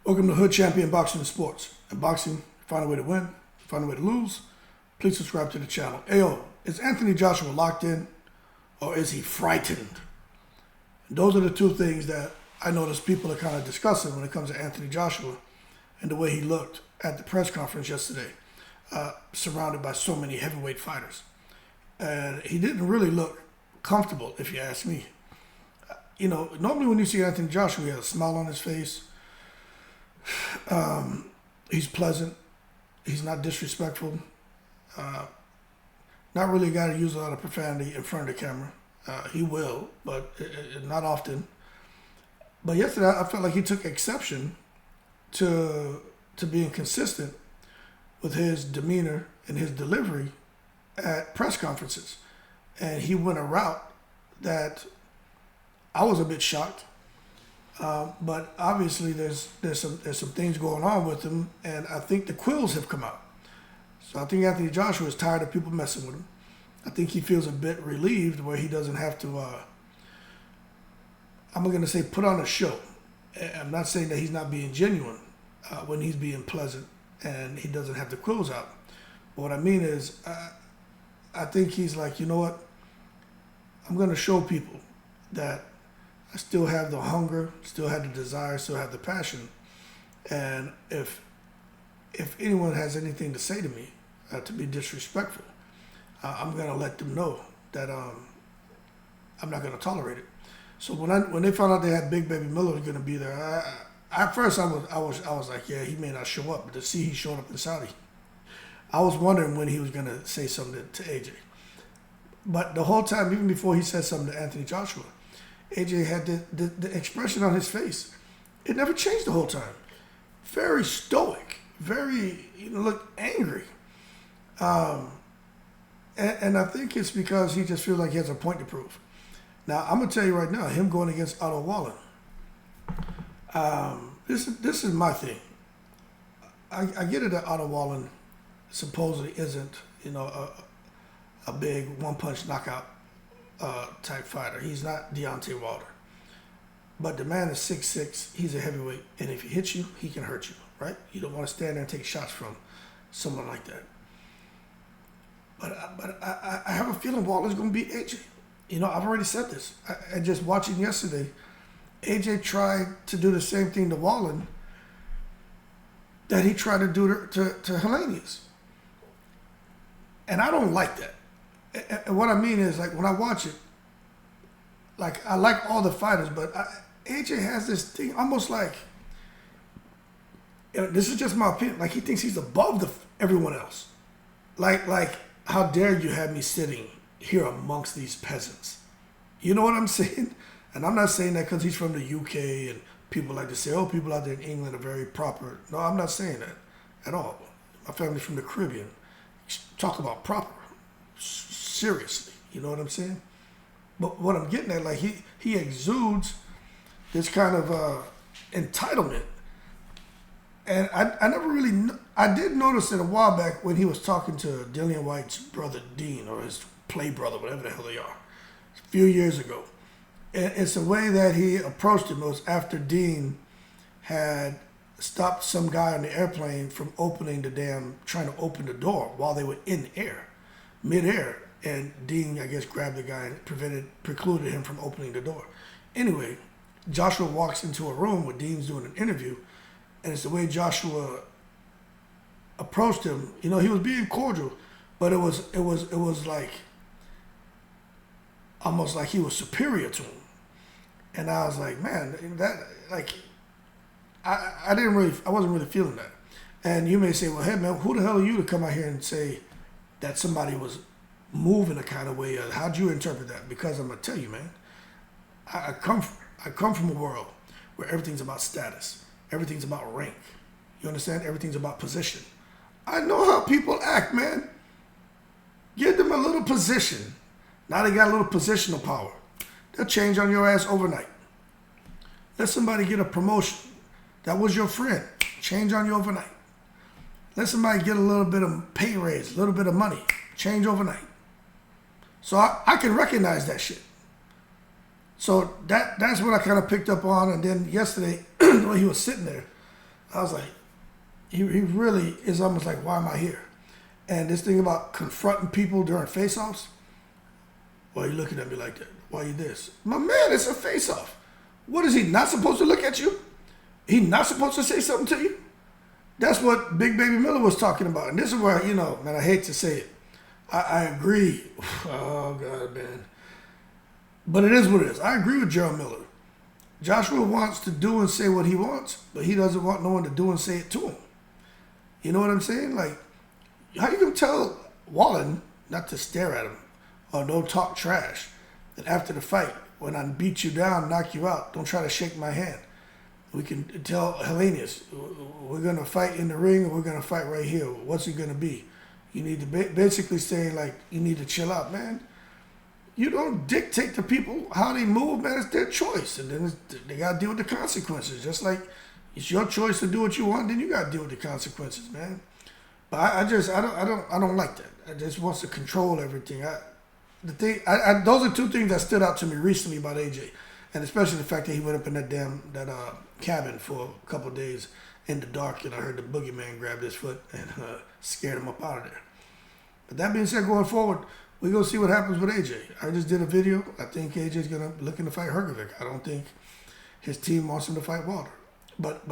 Welcome to Hood Champion Boxing and Sports. In boxing, find a way to win, find a way to lose. Please subscribe to the channel. Ayo, is Anthony Joshua locked in or is he frightened? And those are the two things that I notice people are kind of discussing when it comes to Anthony Joshua and the way he looked at the press conference yesterday, surrounded by so many heavyweight fighters. And he didn't really look comfortable, if you ask me. You know, normally when you see Anthony Joshua, he has a smile on his face. He's pleasant. He's not disrespectful. Not really a guy to use a lot of profanity in front of the camera. He will, but not often. But yesterday, I felt like he took exception to being consistent with his demeanor and his delivery at press conferences. And he went a route that I was a bit shocked. But obviously there's some things going on with him, and I think the quills have come out. So I think Anthony Joshua is tired of people messing with him. I think he feels a bit relieved where he doesn't have to, I'm going to say, put on a show. I'm not saying that he's not being genuine when he's being pleasant and he doesn't have the quills out. But what I mean is, I think he's like, you know what? I'm going to show people that I still have the hunger, still have the desire, still have the passion. And if anyone has anything to say to me, to be disrespectful, I'm going to let them know that I'm not going to tolerate it. So when they found out they had Big Baby Miller going to be there, at first I was like, yeah, he may not show up. But to see he showed up in Saudi, I was wondering when he was going to say something to AJ. But the whole time, even before he said something to Anthony Joshua, AJ had the expression on his face. It never changed the whole time. Very stoic, very, look angry. And I think it's because he just feels like he has a point to prove. Now, I'm going to tell you right now, him going against Otto Wallen, this is my thing. I get it that Otto Wallen supposedly isn't, a big one-punch knockout type fighter. He's not Deontay Wilder. But the man is 6'6", he's a heavyweight, and if he hits you, he can hurt you, right? You don't want to stand there and take shots from someone like that. But I have a feeling Wilder's going to beat AJ. I've already said this. And just watching yesterday, AJ tried to do the same thing to Wallen that he tried to do to Helenius. And I don't like that. And what I mean is, like, when I watch it, like, I like all the fighters, but AJ has this thing almost like, this is just my opinion, like he thinks he's above everyone else. Like, how dare you have me sitting here amongst these peasants? You know what I'm saying? And I'm not saying that because he's from the UK and people like to say, oh, people out there in England are very proper. No, I'm not saying that at all. My family's from the Caribbean. Talk about proper. Seriously, you know what I'm saying? But what I'm getting at, like, he exudes this kind of entitlement. And I never really, I did notice it a while back when he was talking to Dillian White's brother Dean, or his play brother, whatever the hell they are, a few years ago. And it's the way that he approached him. It was after Dean had stopped some guy on the airplane from trying to open the door while they were in air, mid-air. And Dean, I guess, grabbed the guy and precluded him from opening the door. Anyway, Joshua walks into a room where Dean's doing an interview, and it's the way Joshua approached him. He was being cordial, but it was like almost like he was superior to him. And I was like, man, that, like, I wasn't really feeling that. And you may say, well, hey man, who the hell are you to come out here and say that somebody was moving a kind of way? How'd you interpret that? Because I'm gonna tell you, man, I come from a world where everything's about status, everything's about rank. You understand? Everything's about position. I know how people act, man. Give them a little position. Now they got a little positional power. They'll change on your ass overnight. Let somebody get a promotion. That was your friend. Change on you overnight. Let somebody get a little bit of pay raise, a little bit of money. Change overnight. So I can recognize that shit. So that's what I kind of picked up on. And then yesterday, when he was sitting there, I was like, he really is almost like, why am I here? And this thing about confronting people during face-offs, why are you looking at me like that? Why are you this? My man, it's a face-off. What is he not supposed to look at you? He not supposed to say something to you? That's what Big Baby Miller was talking about. And this is where, man, I hate to say it. I agree. Oh, God, man. But it is what it is. I agree with Gerald Miller. Joshua wants to do and say what he wants, but he doesn't want no one to do and say it to him. You know what I'm saying? Like, how you gonna tell Wallen not to stare at him or don't talk trash? And after the fight, when I beat you down, knock you out, don't try to shake my hand. We can tell Hellenius, we're gonna fight in the ring or we're gonna fight right here. What's it gonna be? You need to basically say, like, you need to chill out, man. You don't dictate to people how they move, man. It's their choice. And then they got to deal with the consequences. Just like it's your choice to do what you want, then you got to deal with the consequences, man. But I don't like that. I just wants to control everything. Those are two things that stood out to me recently about AJ. And especially the fact that he went up in that cabin for a couple of days in the dark, and I heard the boogeyman grab his foot and scared him up out of there. But that being said, going forward, we're going to see what happens with AJ. I just did a video. I think AJ's looking to fight Hrgovic. I don't think his team wants him to fight Wilder. But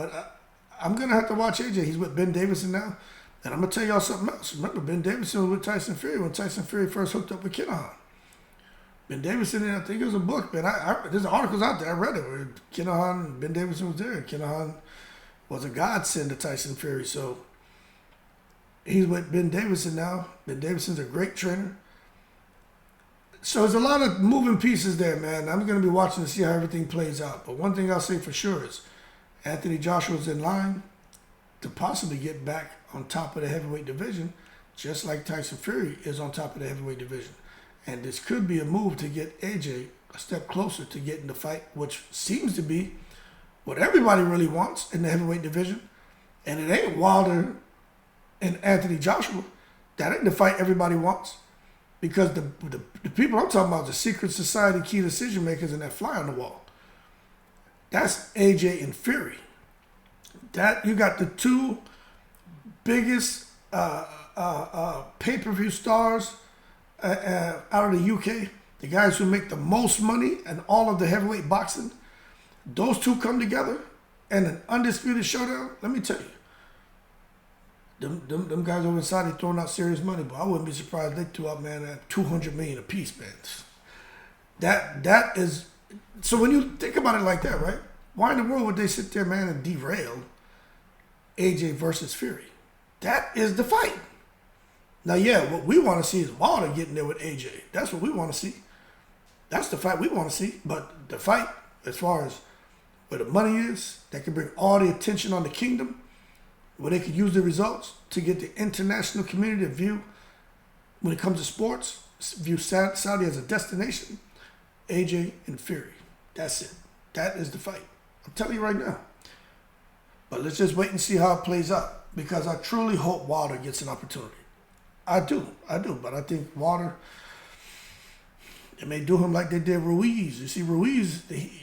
I'm going to have to watch AJ. He's with Ben Davison now. And I'm going to tell y'all something else. Remember, Ben Davison was with Tyson Fury when Tyson Fury first hooked up with Kinahan. Ben Davison, I think it was a book, man. There's articles out there. I read it where Kinahan and Ben Davison was there. Kinahan was a godsend to Tyson Fury. So he's with Ben Davison now. Ben Davison's a great trainer. So there's a lot of moving pieces there, man. I'm going to be watching to see how everything plays out. But one thing I'll say for sure is Anthony Joshua's in line to possibly get back on top of the heavyweight division, just like Tyson Fury is on top of the heavyweight division. And this could be a move to get AJ a step closer to getting the fight, which seems to be what everybody really wants in the heavyweight division. And it ain't Wilder and Anthony Joshua. That ain't the fight everybody wants. Because the people I'm talking about, the secret society key decision makers and that fly on the wall, that's AJ and Fury. That you got the two biggest pay-per-view stars out of the UK, the guys who make the most money in all of the heavyweight boxing. Those two come together and an undisputed showdown. Let me tell you. Them guys over in Saudi throwing out serious money, but I wouldn't be surprised if they threw out, man, at $200 million a piece, man. That is, so when you think about it like that, right? Why in the world would they sit there, man, and derail AJ versus Fury? That is the fight. Now, yeah, what we want to see is Wilder getting there with AJ. That's what we want to see. That's the fight we want to see. But the fight, as far as where the money is, that can bring all the attention on the kingdom, where they could use the results to get the international community to view, when it comes to sports, view Saudi as a destination, AJ and Fury. That's it. That is the fight. I'm telling you right now. But let's just wait and see how it plays out, because I truly hope Wilder gets an opportunity. I do. But I think Wilder, they may do him like they did Ruiz. You see,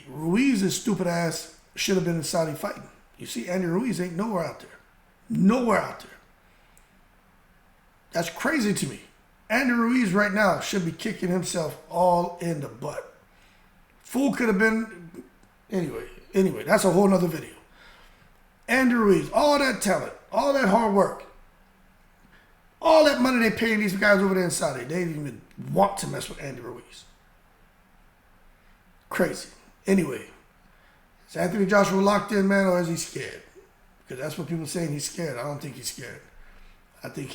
Ruiz's stupid ass should have been in Saudi fighting. You see, Andy Ruiz ain't nowhere out there. Nowhere out there. That's crazy to me. Andy Ruiz right now should be kicking himself all in the butt. Fool could have been... Anyway, that's a whole nother video. Andy Ruiz, all that talent, all that hard work, all that money they paying these guys over there in Saudi, they didn't even want to mess with Andy Ruiz. Crazy. Anyway, is Anthony Joshua locked in, man, or is he scared? Because that's what people are saying, he's scared. I don't think he's scared. I think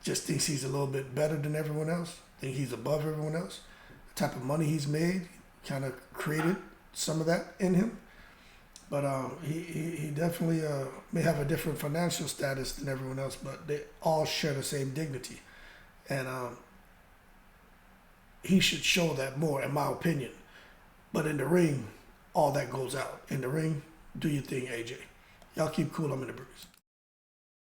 just thinks he's a little bit better than everyone else. I think he's above everyone else. The type of money he's made kind of created some of that in him. But he definitely may have a different financial status than everyone else, but they all share the same dignity. And he should show that more, in my opinion. But in the ring, all that goes out. In the ring, do your thing, AJ. Y'all keep cool. I'm in the breeze.